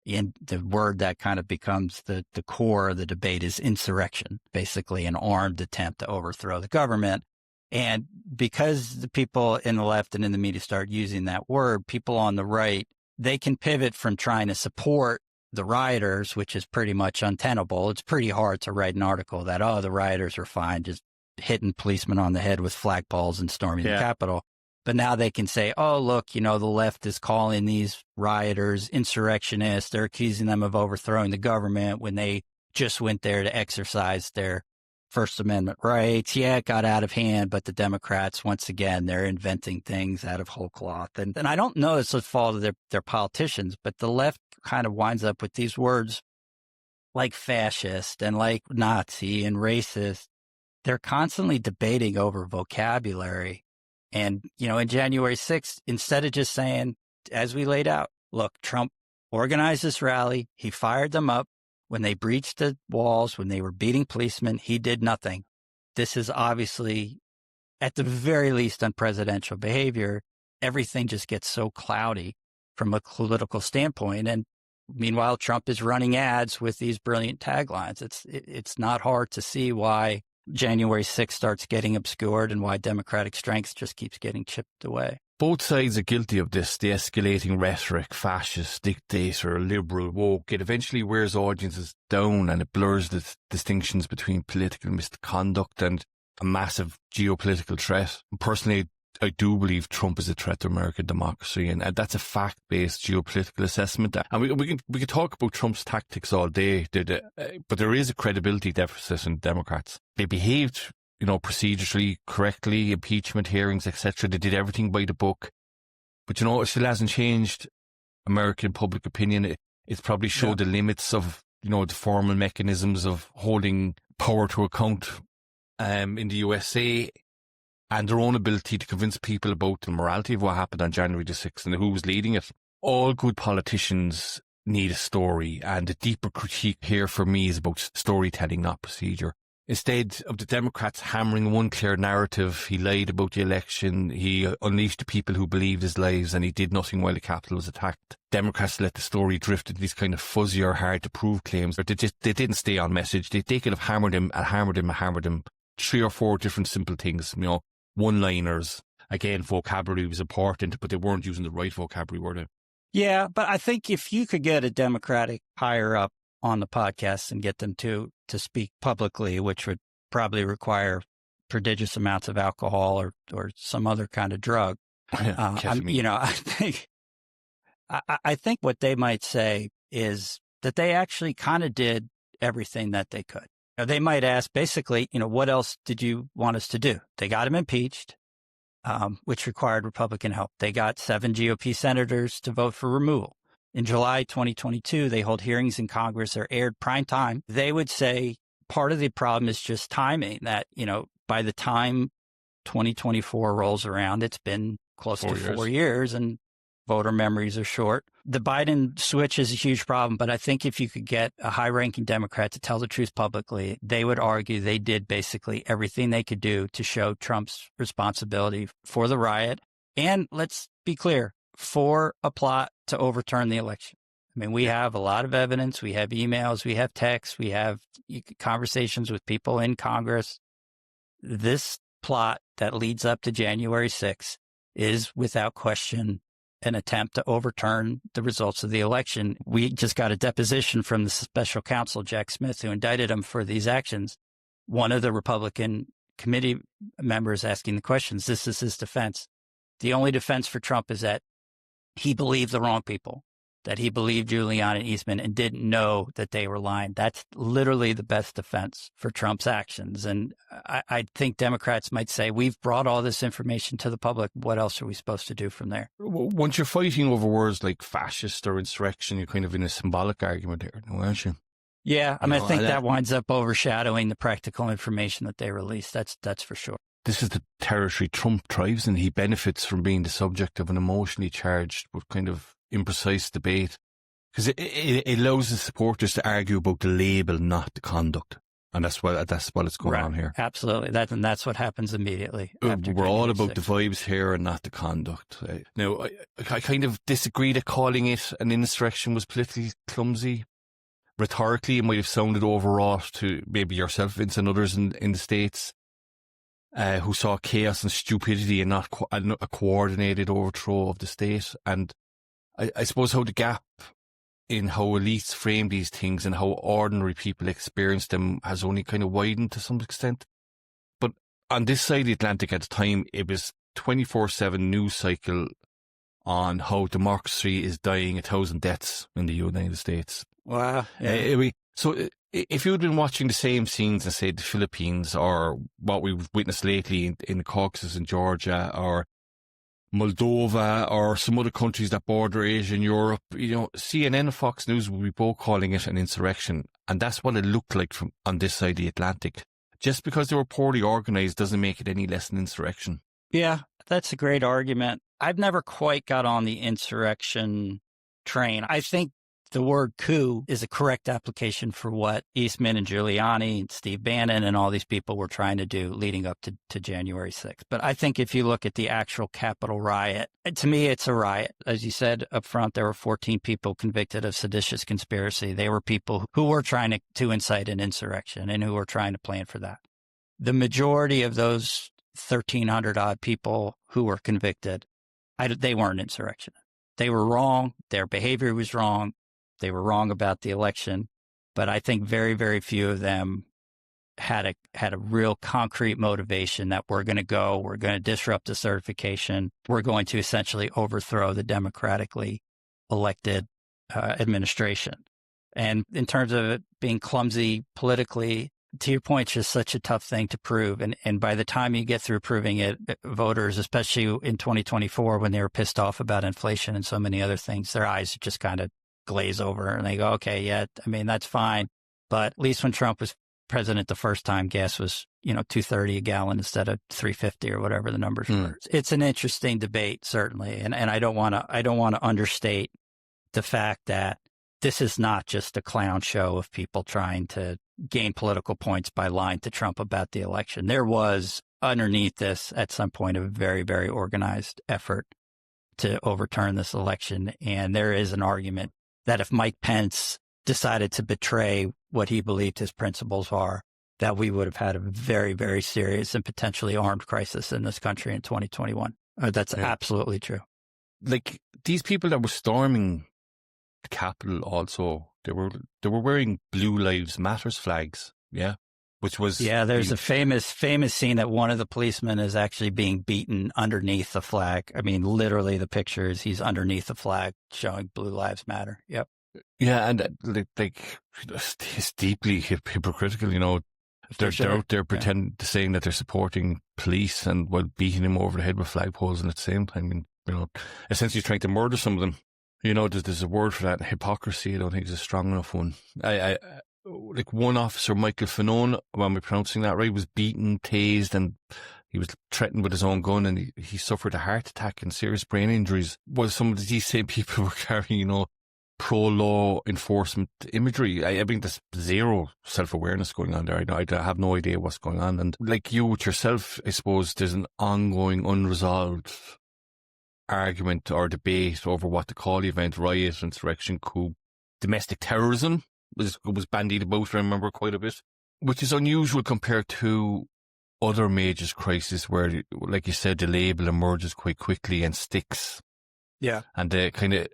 And the word that kind of becomes the core of the debate is insurrection, basically an armed attempt to overthrow the government. And because the people in the left and in the media start using that word, people on the right, they can pivot from trying to support the rioters, which is pretty much untenable. It's pretty hard to write an article that, the rioters are fine, just hitting policemen on the head with flagpoles and storming the Capitol. But now they can say, oh, look, the left is calling these rioters insurrectionists. They're accusing them of overthrowing the government when they just went there to exercise their First Amendment rights. Yeah, it got out of hand, but the Democrats, once again, they're inventing things out of whole cloth. And I don't know it's the fault of their politicians, but the left kind of winds up with these words like fascist and like Nazi and racist. They're constantly debating over vocabulary. And, in January 6th, instead of just saying, as we laid out, look, Trump organized this rally. He fired them up. When they breached the walls, when they were beating policemen, he did nothing. This is obviously, at the very least, unpresidential behavior. Everything just gets so cloudy from a political standpoint. And meanwhile, Trump is running ads with these brilliant taglines. It's not hard to see why January 6th starts getting obscured and why Democratic strength just keeps getting chipped away. Both sides are guilty of this, the escalating rhetoric, fascist, dictator, liberal, woke. It eventually wears audiences down and it blurs the distinctions between political misconduct and a massive geopolitical threat. Personally, I do believe Trump is a threat to American democracy, and that's a fact-based geopolitical assessment. And we could talk about Trump's tactics all day, but there is a credibility deficit in Democrats. They behaved procedurally correctly, impeachment hearings, etc. They did everything by the book. But, it still hasn't changed American public opinion. It's probably showed the limits of, the formal mechanisms of holding power to account in the USA and their own ability to convince people about the morality of what happened on January the 6th and who was leading it. All good politicians need a story, and the deeper critique here for me is about storytelling, not procedure. Instead of the Democrats hammering one clear narrative, he lied about the election, he unleashed the people who believed his lies, and he did nothing while the Capitol was attacked. Democrats let the story drift into these kind of fuzzy or hard-to-prove claims. They didn't stay on message. They could have hammered him. 3 or 4 different simple things, one-liners. Again, vocabulary was important, but they weren't using the right vocabulary, were they? Yeah, but I think if you could get a Democratic higher up on the podcast and get them to speak publicly, which would probably require prodigious amounts of alcohol or some other kind of drug. I think what they might say is that they actually kind of did everything that they could. They might ask basically, what else did you want us to do? They got him impeached, which required Republican help. They got 7 GOP senators to vote for removal. In July 2022, they hold hearings in Congress. They're aired prime time. They would say part of the problem is just timing, that, by the time 2024 rolls around, it's been close to 4 years and voter memories are short. The Biden switch is a huge problem, but I think if you could get a high-ranking Democrat to tell the truth publicly, they would argue they did basically everything they could do to show Trump's responsibility for the riot. And let's be clear, for a plot to overturn the election. I mean, we have a lot of evidence. We have emails, we have texts, we have conversations with people in Congress. This plot that leads up to January 6th is without question an attempt to overturn the results of the election. We just got a deposition from the special counsel, Jack Smith, who indicted him for these actions. One of the Republican committee members asking the questions, this is his defense. The only defense for Trump is that he believed the wrong people. that he believed Giuliani and Eastman and didn't know that they were lying. That's literally the best defense for Trump's actions. And I think Democrats might say, we've brought all this information to the public. What else are we supposed to do from there? Once you're fighting over words like fascist or insurrection, you're kind of in a symbolic argument here, aren't you? Yeah, I think that winds up overshadowing the practical information that they release. That's for sure. This is the territory Trump thrives in. He benefits from being the subject of an emotionally charged but kind of imprecise debate, because it allows the supporters to argue about the label, not the conduct. And that's what is going on here. Absolutely. That's what happens immediately. We're all about the vibes here and not the conduct. Now, I kind of disagree that calling it an insurrection was politically clumsy. Rhetorically, it might have sounded overwrought to maybe yourself, Vince, and others in the States who saw chaos and stupidity and not a coordinated overthrow of the state. And I suppose how the gap in how elites frame these things and how ordinary people experience them has only kind of widened to some extent. But on this side of the Atlantic at the time, it was 24/7 news cycle on how democracy is dying 1,000 deaths in the United States. Wow. Yeah. So if you had been watching the same scenes in, say, the Philippines, or what we've witnessed lately in the Caucasus in Georgia, or Moldova, or some other countries that border Asia and Europe, CNN and Fox News will be both calling it an insurrection. And that's what it looked like from on this side of the Atlantic. Just because they were poorly organised doesn't make it any less an insurrection. Yeah, that's a great argument. I've never quite got on the insurrection train. I think the word coup is a correct application for what Eastman and Giuliani and Steve Bannon and all these people were trying to do leading up to January 6th. But I think if you look at the actual Capitol riot, to me, it's a riot. As you said up front, there were 14 people convicted of seditious conspiracy. They were people who were trying to incite an insurrection and who were trying to plan for that. The majority of those 1,300 odd people who were convicted, they weren't insurrectionists. They were wrong. Their behavior was wrong. They were wrong about the election, but I think very, very few of them had a real concrete motivation that we're going to disrupt the certification. We're going to essentially overthrow the democratically elected administration. And in terms of it being clumsy politically, to your point, it's just such a tough thing to prove. And by the time you get through proving it, voters, especially in 2024, when they were pissed off about inflation and so many other things, their eyes just kind of glaze over and they go, okay, yeah, that's fine. But at least when Trump was president the first time, gas was, $2.30 a gallon instead of $3.50 or whatever the numbers were. It's an interesting debate, certainly. And I don't want to understate the fact that this is not just a clown show of people trying to gain political points by lying to Trump about the election. There was underneath this at some point a very, very organized effort to overturn this election. And there is an argument that if Mike Pence decided to betray what he believed his principles are, that we would have had a very, very serious and potentially armed crisis in this country in 2021. That's absolutely true. Like these people that were storming the Capitol also, they were wearing Blue Lives Matters flags. Yeah. Which was... Yeah, there's a famous scene that one of the policemen is actually being beaten underneath the flag. I mean, literally the picture is he's underneath the flag showing Blue Lives Matter. Yep. Yeah, and it's deeply hypocritical, They're out there saying that they're supporting police and while beating them over the head with flagpoles, and at the same time, essentially trying to murder some of them. There's a word for that, hypocrisy. I don't think it's a strong enough one. Like one officer, Michael Fanone, am I pronouncing that right, was beaten, tased, and he was threatened with his own gun, and he suffered a heart attack and serious brain injuries. While some of these same people were carrying, pro-law enforcement imagery. I think there's zero self-awareness going on there. I have no idea what's going on. And like you with yourself, I suppose there's an ongoing unresolved argument or debate over what to call the event: riot, insurrection, coup, domestic terrorism. Was bandied about, I remember, quite a bit, which is unusual compared to other major crises where, like you said, the label emerges quite quickly and sticks. Yeah. And the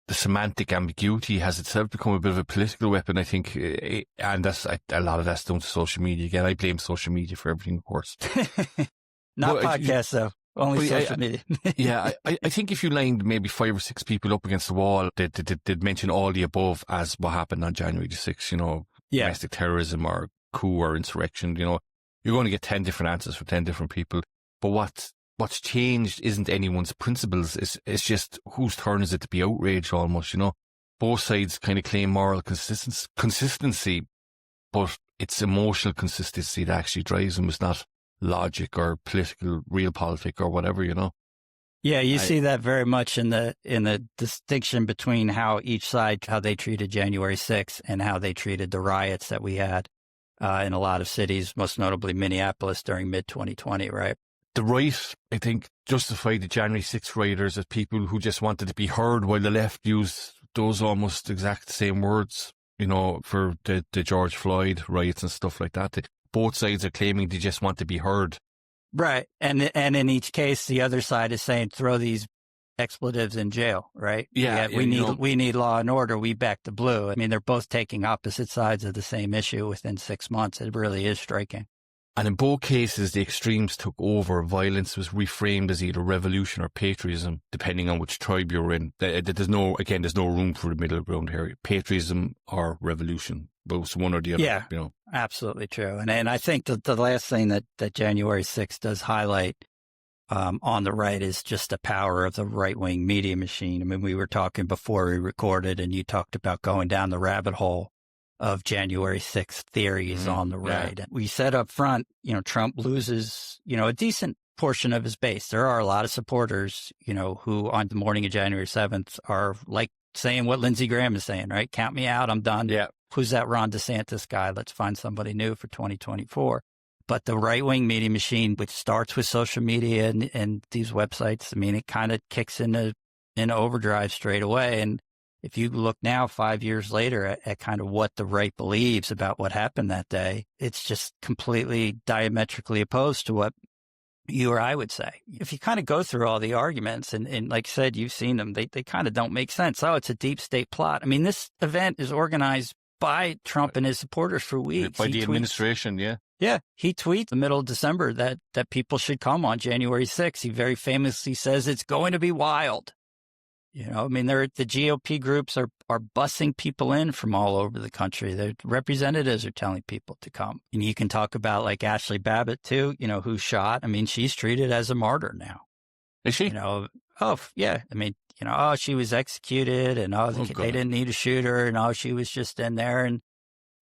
semantic ambiguity has itself become a bit of a political weapon, I think, and a lot of that's down to social media. Again, I blame social media for everything, of course. Not podcasts, though. Only social media. Yeah, I think if you lined maybe 5 or 6 people up against the wall, they'd mention all the above as what happened on January the 6th, domestic terrorism or coup or insurrection, you're going to get 10 different answers from 10 different people. But what's changed isn't anyone's principles. It's just whose turn is it to be outraged almost, Both sides kind of claim moral consistency, but it's emotional consistency that actually drives them. It's not logic or political realpolitik or whatever, Yeah, you see that very much in the distinction between how each side, how they treated January 6th and how they treated the riots that we had in a lot of cities, most notably Minneapolis during mid-2020, right? The right, I think, justified the January 6th rioters as people who just wanted to be heard, while the left used those almost exact same words, for the George Floyd riots and stuff like that. Both sides are claiming they just want to be heard. Right. And in each case, the other side is saying, throw these expletives in jail, right? Yeah. We need law and order. We back the blue. I mean, they're both taking opposite sides of the same issue within 6 months. It really is striking. And in both cases, the extremes took over. Violence was reframed as either revolution or patriotism, depending on which tribe you're in. There's no room for the middle ground here. Patriotism or revolution, both one or the other. Yeah, absolutely true. And I think that the last thing that January 6th does highlight on the right is just the power of the right-wing media machine. I mean, we were talking before we recorded, and you talked about going down the rabbit hole of January 6th theories on the right. We said up front, Trump loses, a decent portion of his base. There are a lot of supporters, who on the morning of January 7th are like saying what Lindsey Graham is saying, right? Count me out. I'm done. Yeah. Who's that Ron DeSantis guy? Let's find somebody new for 2024. But the right-wing media machine, which starts with social media and these websites, I mean, it kind of kicks into overdrive straight away. And if you look now, 5 years later, at kind of what the right believes about what happened that day, it's just completely diametrically opposed to what you or I would say. If you kind of go through all the arguments, and like I said, you've seen them, they kind of don't make sense. Oh, it's a deep state plot. I mean, this event is organized by Trump and his supporters for weeks. By the administration, yeah. Yeah. He tweets in the middle of December that people should come on January 6th. He very famously says it's going to be wild. I mean, the GOP groups are bussing people in from all over the country. Their representatives are telling people to come. And you can talk about like Ashley Babbitt too, who's shot. I mean, she's treated as a martyr now. Is she? Oh, yeah. I mean, she was executed and they didn't need to shoot her and she was just in there.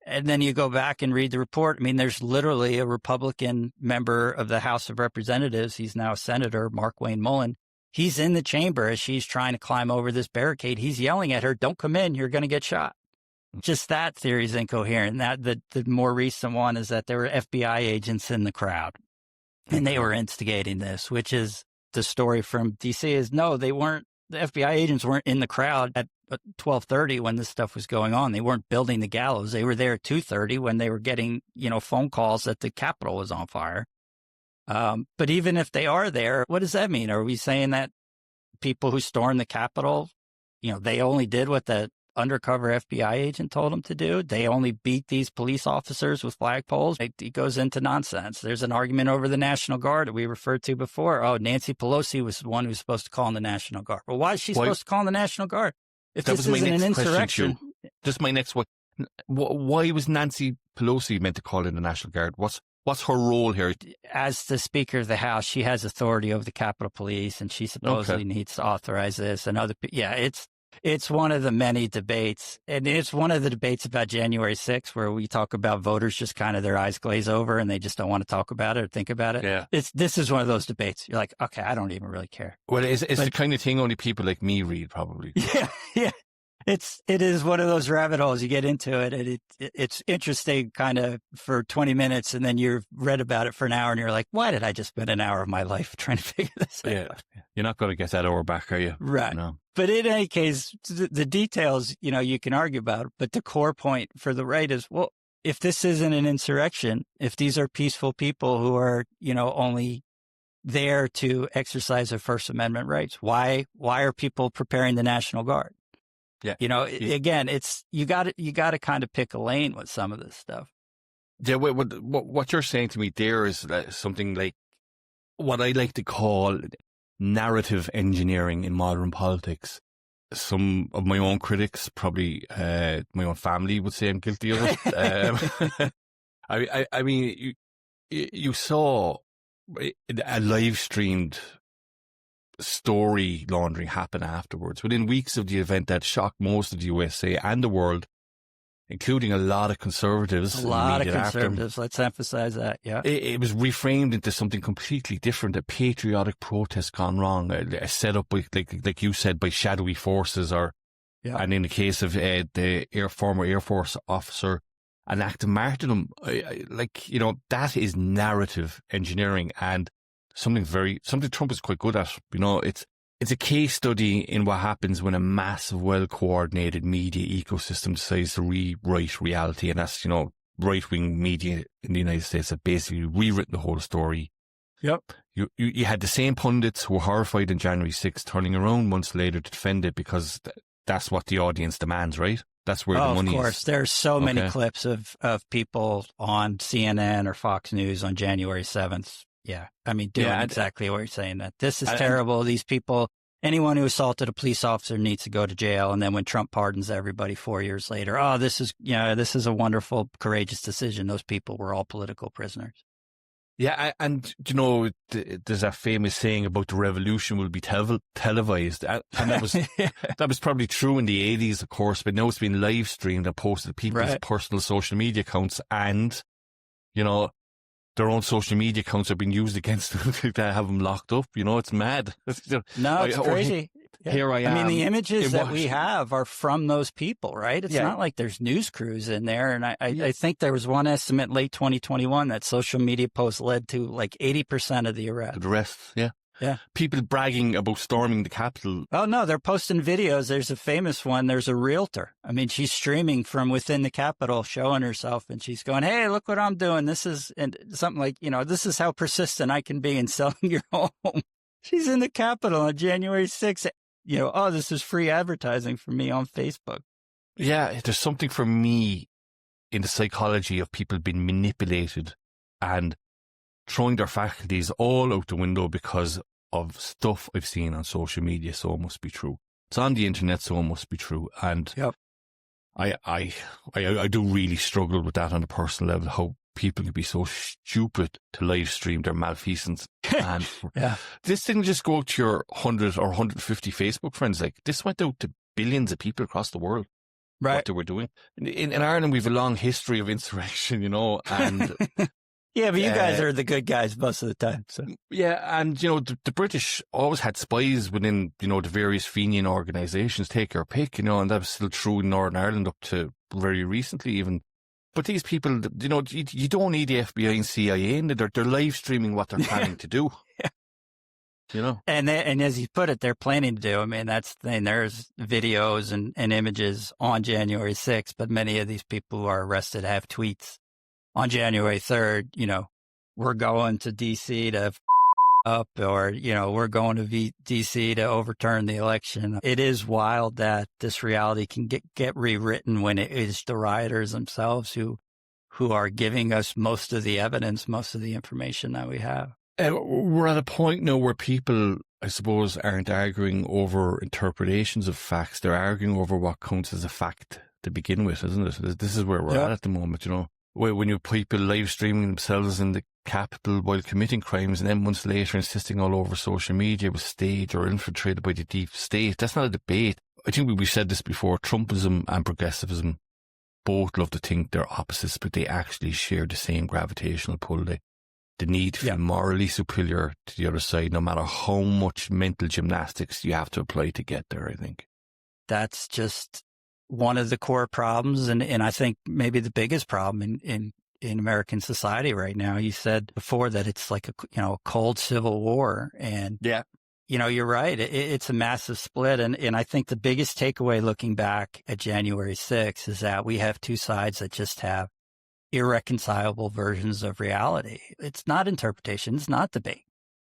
And then you go back and read the report. I mean, there's literally a Republican member of the House of Representatives. He's now a senator, Mark Wayne Mullen. He's in the chamber as she's trying to climb over this barricade. He's yelling at her, "Don't come in. You're going to get shot." Just that theory is incoherent. The more recent one is that there were FBI agents in the crowd and they were instigating this, which is the story from DC is no, they weren't. The FBI agents weren't in the crowd at 12:30 when this stuff was going on. They weren't building the gallows. They were there at 2:30 when they were getting, phone calls that the Capitol was on fire. But even if they are there, what does that mean? Are we saying that people who stormed the Capitol, they only did what the undercover FBI agent told them to do? They only beat these police officers with flagpoles? It goes into nonsense. There's an argument over the National Guard that we referred to before. Oh, Nancy Pelosi was the one who was supposed to call in the National Guard. Well, why is she supposed to call in the National Guard? If this isn't an insurrection. Just my next one. Why was Nancy Pelosi meant to call in the National Guard? What's her role here? As the Speaker of the House, she has authority over the Capitol Police, and she supposedly needs to authorize this. And it's one of the many debates, and it's one of the debates about January 6th where we talk about voters just kind of their eyes glaze over and they just don't want to talk about it or think about it. Yeah. This is one of those debates. You're like, okay, I don't even really care. Well, it's the kind of thing only people like me read, probably. Yeah. It is one of those rabbit holes. You get into it and it's interesting kind of for 20 minutes and then you've read about it for an hour and you're like, why did I just spend an hour of my life trying to figure this out? Yeah. You're not going to get that hour back, are you? Right. No. But in any case, the details, you can argue about, but the core point for the right is, well, if this isn't an insurrection, if these are peaceful people who are, only there to exercise their First Amendment rights, why are people preparing the National Guard? Yeah. Again, you got to kind of pick a lane with some of this stuff. Yeah. What you're saying to me there is something like what I like to call narrative engineering in modern politics. Some of my own critics, probably my own family, would say I'm guilty of it. I mean, you saw a live streamed story laundering happen afterwards. Within weeks of the event that shocked most of the USA and the world, including a lot of conservatives. A lot of conservatives, let's emphasize that, yeah. It was reframed into something completely different, a patriotic protest gone wrong, a set up, like you said, by shadowy forces, and in the case of the former Air Force officer, an act of martyrdom. That is narrative engineering, and something Trump is quite good at. It's a case study in what happens when a massive, well-coordinated media ecosystem decides to rewrite reality. And that's, right-wing media in the United States have basically rewritten the whole story. Yep. You had the same pundits who were horrified on January 6th turning around months later to defend it because that's what the audience demands, right? That's where the money is. Of course. There's so many clips of people on CNN or Fox News on January 7th. Yeah. I mean, doing exactly what you're saying, that this is terrible. These people, anyone who assaulted a police officer needs to go to jail. And then when Trump pardons everybody 4 years later, this is a wonderful, courageous decision. Those people were all political prisoners. Yeah. And there's that famous saying about the revolution will be televised. And that was, that was probably true in the 80s, of course, but now it's been live streamed and posted to people's personal social media accounts. And, their own social media accounts have been used against them to have them locked up. It's mad. No, it's crazy. Here I am. I mean, the images that we have are from those people, right? It's not like there's news crews in there. And I think there was one estimate late 2021 that social media posts led to like 80% of the arrests. The rest, yeah. Yeah. People bragging about storming the Capitol. Oh, no, they're posting videos. There's a famous one. There's a realtor. I mean, she's streaming from within the Capitol, showing herself, and she's going, hey, look what I'm doing. This is something like, this is how persistent I can be in selling your home. She's in the Capitol on January 6th. This is free advertising for me on Facebook. Yeah, there's something for me in the psychology of people being manipulated and throwing their faculties all out the window because of stuff I've seen on social media, so it must be true. It's on the internet, so it must be true. And I do really struggle with that on a personal level, how people can be so stupid to live stream their malfeasance. And this didn't just go out to your 100 or 150 Facebook friends. Like, this went out to billions of people across the world. Right. What they were doing. In Ireland, we have a long history of insurrection, and... Yeah, but you guys are the good guys most of the time. So. Yeah, and, the British always had spies within, the various Fenian organisations, take your pick, and that was still true in Northern Ireland up to very recently even. But these people, you don't need the FBI and CIA in there. They're live streaming what they're planning to do. And as you put it, they're planning to do. I mean, that's the thing. There's videos and images on January 6th, but many of these people who are arrested have tweets. On January 3rd, we're going to D.C. to up, or, we're going to D.C. to overturn the election. It is wild that this reality can get rewritten when it is the rioters themselves who are giving us most of the evidence, most of the information that we have. We're at a point now where people, I suppose, aren't arguing over interpretations of facts. They're arguing over what counts as a fact to begin with, isn't it? This is where we're at the moment, When you people live streaming themselves in the Capitol while committing crimes, and then months later insisting all over social media it was staged or infiltrated by the deep state. That's not a debate. I think we've said this before. Trumpism and progressivism both love to think they're opposites, but they actually share the same gravitational pull. The need to feel morally superior to the other side, no matter how much mental gymnastics you have to apply to get there, I think. That's just one of the core problems, and I think maybe the biggest problem in American society right now. You said before that it's like a cold civil war, and you're right. It's a massive split, and I think the biggest takeaway looking back at January 6th is that we have two sides that just have irreconcilable versions of reality. It's not interpretation. It's not debate.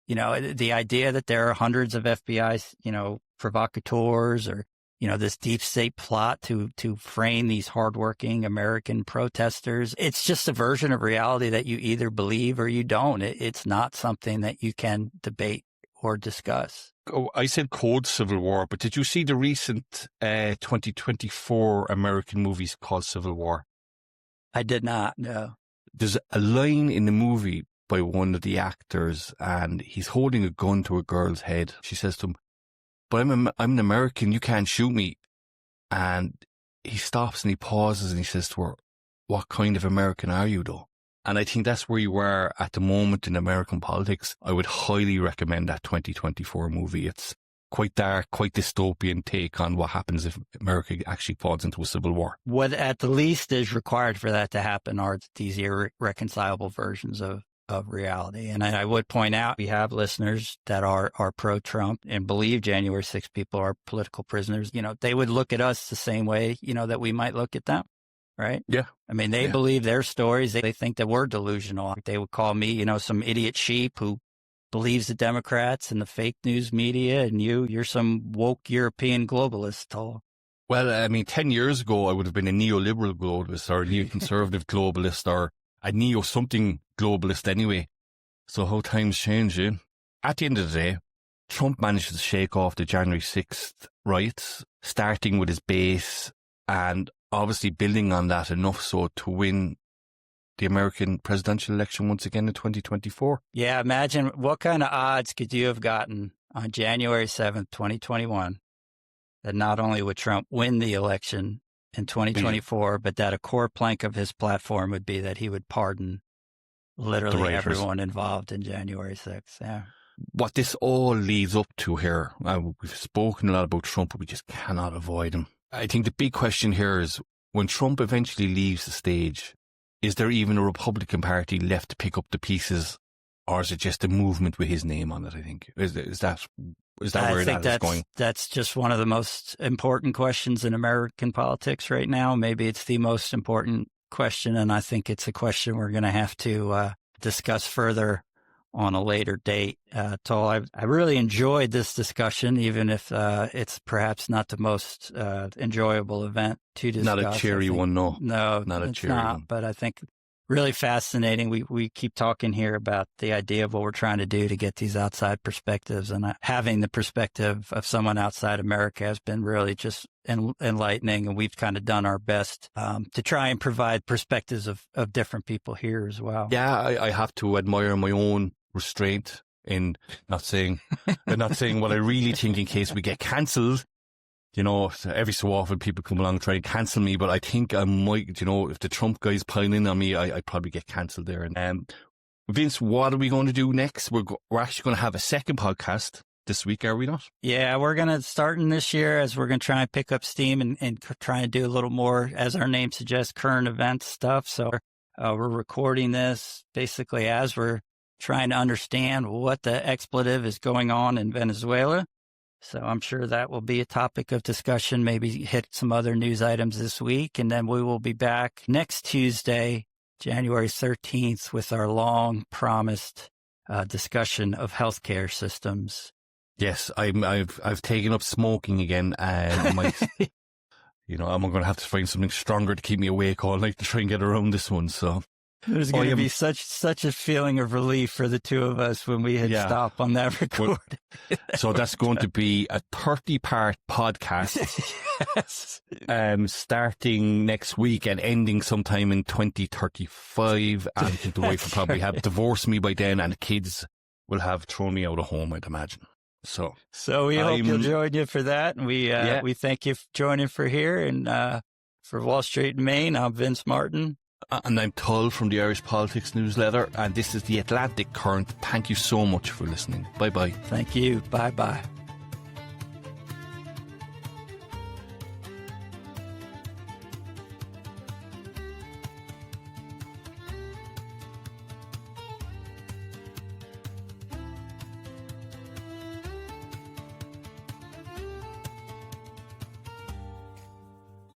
The idea that there are hundreds of FBI, provocateurs or this deep state plot to frame these hardworking American protesters. It's just a version of reality that you either believe or you don't. It's not something that you can debate or discuss. Oh, I said cold Civil War, but did you see the recent 2024 American movies called Civil War? I did not, no. There's a line in the movie by one of the actors, and he's holding a gun to a girl's head. She says to him, "But I'm an American, you can't shoot me." And he stops and he pauses and he says to her, "What kind of American are you though?" And I think that's where you are at the moment in American politics. I would highly recommend that 2024 movie. It's quite dark, quite dystopian take on what happens if America actually falls into a civil war. What at the least is required for that to happen are these irreconcilable versions of reality. And I would point out, we have listeners that are pro-Trump and believe January 6th people are political prisoners. They would look at us the same way, that we might look at them, right? Yeah. I mean, they believe their stories. They think that we're delusional. They would call me, some idiot sheep who believes the Democrats and the fake news media, and you're some woke European globalist, Tull. Well, I mean, 10 years ago, I would have been a neoliberal globalist or a neoconservative globalist or a neo-something globalist anyway. So how times change, eh? At the end of the day, Trump managed to shake off the January 6th riots, starting with his base and obviously building on that enough so to win the American presidential election once again in 2024. Yeah, imagine what kind of odds could you have gotten on January 7th, 2021, that not only would Trump win the election in 2024, but that a core plank of his platform would be that he would pardon literally everyone involved in January 6th. Yeah. What this all leads up to here, we've spoken a lot about Trump, but we just cannot avoid him. I think the big question here is, when Trump eventually leaves the stage, is there even a Republican Party left to pick up the pieces, or is it just a movement with his name on it? I think is that where that is going? That's just one of the most important questions in American politics right now. Maybe it's the most important question, and I think it's a question we're going to have to discuss further on a later date. Tull, I really enjoyed this discussion, even if it's perhaps not the most enjoyable event to discuss. Not a cheery one, no. No, not a it's cheery not, one. but I think really fascinating. We keep talking here about the idea of what we're trying to do to get these outside perspectives, and having the perspective of someone outside America has been really just enlightening, and we've kind of done our best to try and provide perspectives of different people here as well. Yeah, I have to admire my own restraint in not saying what I really think in case we get cancelled. Every so often people come along and try to cancel me, but I think I might, if the Trump guys pile in on me, I'd probably get cancelled there. And Vince, what are we going to do next? We're actually going to have a second podcast this week, are we not? Yeah, we're going to start in this year as we're going to try and pick up steam and try and do a little more, as our name suggests, current event stuff. So we're recording this basically as we're trying to understand what the expletive is going on in Venezuela. So I'm sure that will be a topic of discussion, maybe hit some other news items this week. And then we will be back next Tuesday, January 13th, with our long promised discussion of healthcare systems. Yes, I've taken up smoking again, and I might, I'm going to have to find something stronger to keep me awake all night to try and get around this one. So there's going to be such a feeling of relief for the two of us when we hit stop on that record. So that's going to be a 30-part podcast, starting next week and ending sometime in 2035. And I think the wife will probably have divorced me by then, and the kids will have thrown me out of home, I'd imagine. So we hope you'll join you for that. And we thank you for joining for here. And for Wall Street and Maine, I'm Vince Martin. And I'm Tull from the Irish Politics Newsletter, and this is the Atlantic Current. Thank you so much for listening. Bye-bye. Thank you. Bye-bye.